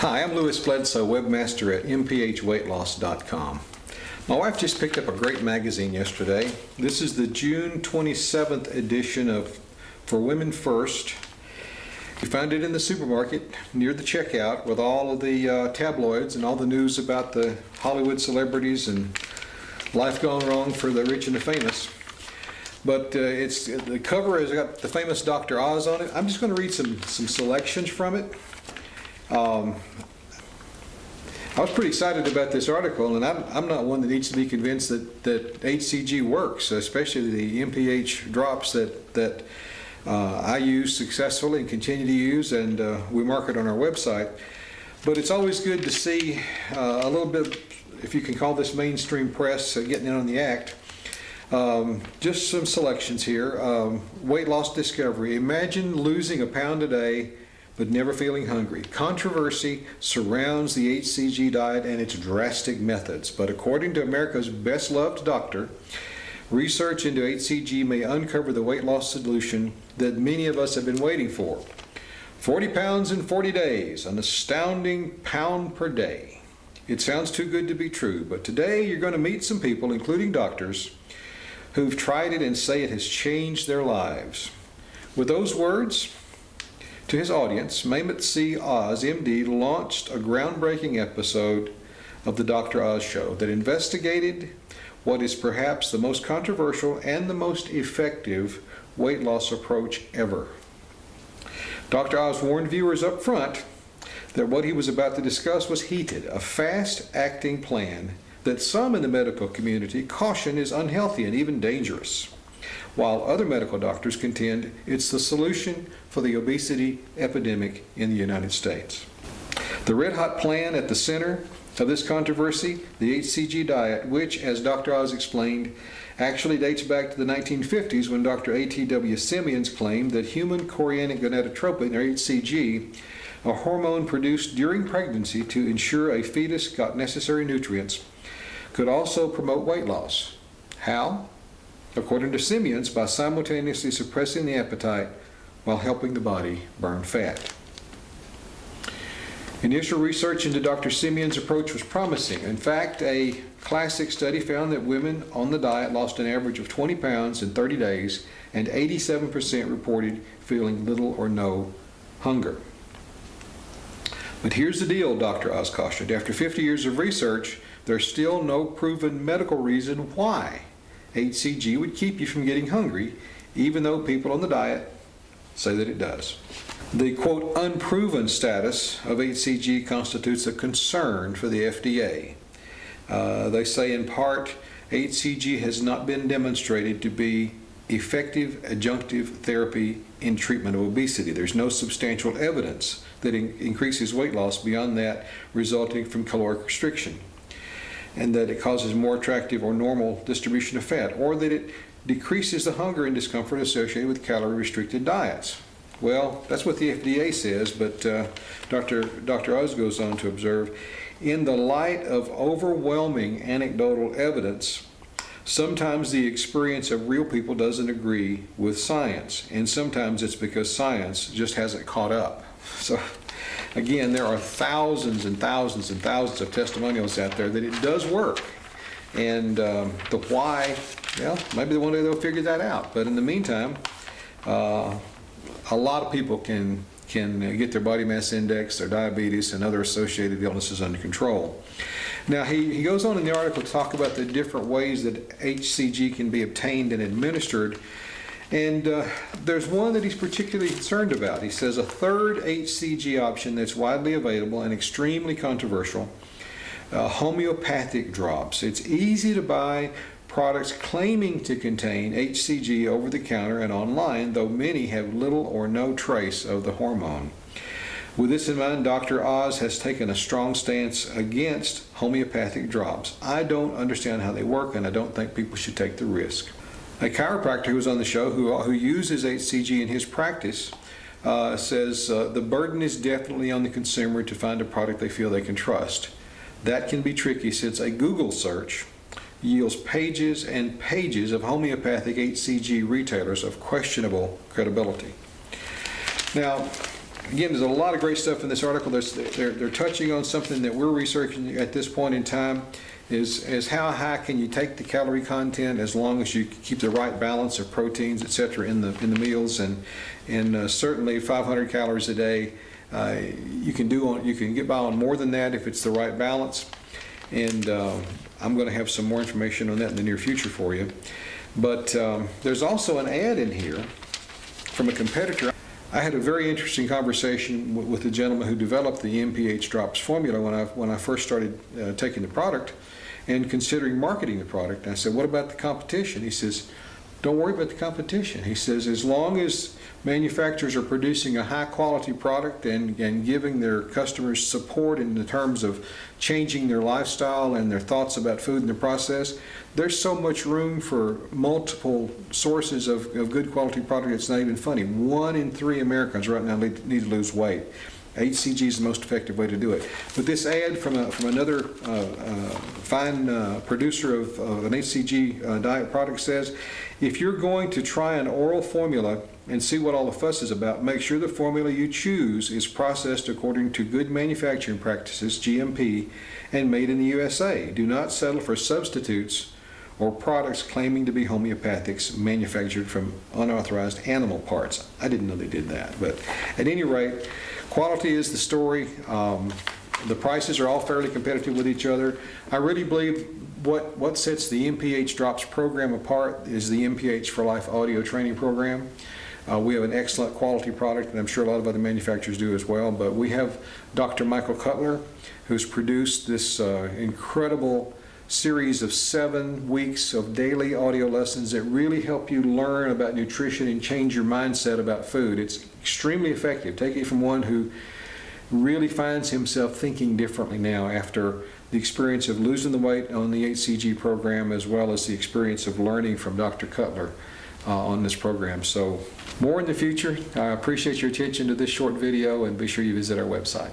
Hi, I'm Louis Bledsoe, webmaster at mphweightloss.com. My wife just picked up a great magazine yesterday. This is the June 27th edition of For Women First. We found it in the supermarket near the checkout with all of the tabloids and all the news about the Hollywood celebrities and life gone wrong for the rich and the famous. But the cover has got the famous Dr. Oz on it. I'm just going to read some selections from it. I was pretty excited about this article, and I'm not one that needs to be convinced that HCG works, especially the MPH drops that I use successfully and continue to use, and we market on our website. But it's always good to see a little bit, if you can call this mainstream press, getting in on the act. Just some selections here. Weight loss discovery. Imagine losing a pound a day but never feeling hungry. Controversy surrounds the HCG diet and its drastic methods, but according to America's best loved doctor, research into HCG may uncover the weight loss solution that many of us have been waiting for. 40 pounds in 40 days, an astounding pound per day. It sounds too good to be true, but today you're going to meet some people, including doctors, who've tried it and say it has changed their lives. With those words, to his audience, Mehmet C. Oz, MD, launched a groundbreaking episode of the Dr. Oz Show that investigated what is perhaps the most controversial and the most effective weight loss approach ever. Dr. Oz warned viewers up front that what he was about to discuss was heated, a fast-acting plan that some in the medical community caution is unhealthy and even dangerous, while other medical doctors contend it's the solution for the obesity epidemic in the United States. The red-hot plan at the center of this controversy, the HCG diet, which, as Dr. Oz explained, actually dates back to the 1950s when Dr. A.T.W. Simeons claimed that human chorionic gonadotropin, or HCG, a hormone produced during pregnancy to ensure a fetus got necessary nutrients, could also promote weight loss. How? According to Simeons, by simultaneously suppressing the appetite while helping the body burn fat. Initial research into Dr. Simeons' approach was promising. In fact, a classic study found that women on the diet lost an average of 20 pounds in 30 days, and 87% reported feeling little or no hunger. But here's the deal, Dr. Oz cautioned. After 50 years of research, there's still no proven medical reason why HCG would keep you from getting hungry, even though people on the diet say that it does. The, quote, unproven status of HCG constitutes a concern for the FDA. They say in part, HCG has not been demonstrated to be effective adjunctive therapy in treatment of obesity. There's no substantial evidence that increases weight loss beyond that resulting from caloric restriction, and that it causes more attractive or normal distribution of fat, or that it decreases the hunger and discomfort associated with calorie-restricted diets. Well, that's what the FDA says, but Dr. Oz goes on to observe, in the light of overwhelming anecdotal evidence, sometimes the experience of real people doesn't agree with science, and sometimes it's because science just hasn't caught up. So, again, there are thousands and thousands and thousands of testimonials out there that it does work. And the why, well, maybe one day they'll figure that out. But in the meantime, a lot of people can get their body mass index, their diabetes, and other associated illnesses under control. Now, he goes on in the article to talk about the different ways that HCG can be obtained and administered. And there's one that he's particularly concerned about. He says a third HCG option that's widely available and extremely controversial, homeopathic drops. It's easy to buy products claiming to contain HCG over the counter and online, though many have little or no trace of the hormone. With this in mind, Dr. Oz has taken a strong stance against homeopathic drops. I don't understand how they work, and I don't think people should take the risk. A chiropractor who was on the show who uses HCG in his practice says the burden is definitely on the consumer to find a product they feel they can trust. That can be tricky since a Google search yields pages and pages of homeopathic HCG retailers of questionable credibility. Now, Again, there's a lot of great stuff in this article. They're touching on something that we're researching at this point in time, is how high can you take the calorie content as long as you keep the right balance of proteins, etc., in the meals, and certainly 500 calories a day. You can get by on more than that if it's the right balance, and I'm going to have some more information on that in the near future for you. But there's also an ad in here from a competitor. I had a very interesting conversation with the gentleman who developed the MPH Drops formula when I first started taking the product and considering marketing the product. And I said, what about the competition? He says, don't worry about the competition. He says, as long as manufacturers are producing a high quality product and giving their customers support in the terms of changing their lifestyle and their thoughts about food in the process, there's so much room for multiple sources of good quality product. It's not even funny. 1 in 3 Americans right now need to lose weight. HCG is the most effective way to do it. But this ad from another fine producer of an HCG diet product says, if you're going to try an oral formula and see what all the fuss is about, make sure the formula you choose is processed according to good manufacturing practices, GMP, and made in the USA. Do not settle for substitutes or products claiming to be homeopathics manufactured from unauthorized animal parts. I didn't know they did that, but at any rate, quality is the story. The prices are all fairly competitive with each other. I really believe what sets the MPH Drops program apart is the MPH for Life audio training program. We have an excellent quality product, and I'm sure a lot of other manufacturers do as well, but we have Dr. Michael Cutler, who's produced this incredible series of 7 weeks of daily audio lessons that really help you learn about nutrition and change your mindset about food. It's extremely effective. Take it from one who really finds himself thinking differently now after the experience of losing the weight on the HCG program, as well as the experience of learning from Dr. Cutler on this program. So more in the future. I appreciate your attention to this short video, and be sure you visit our website.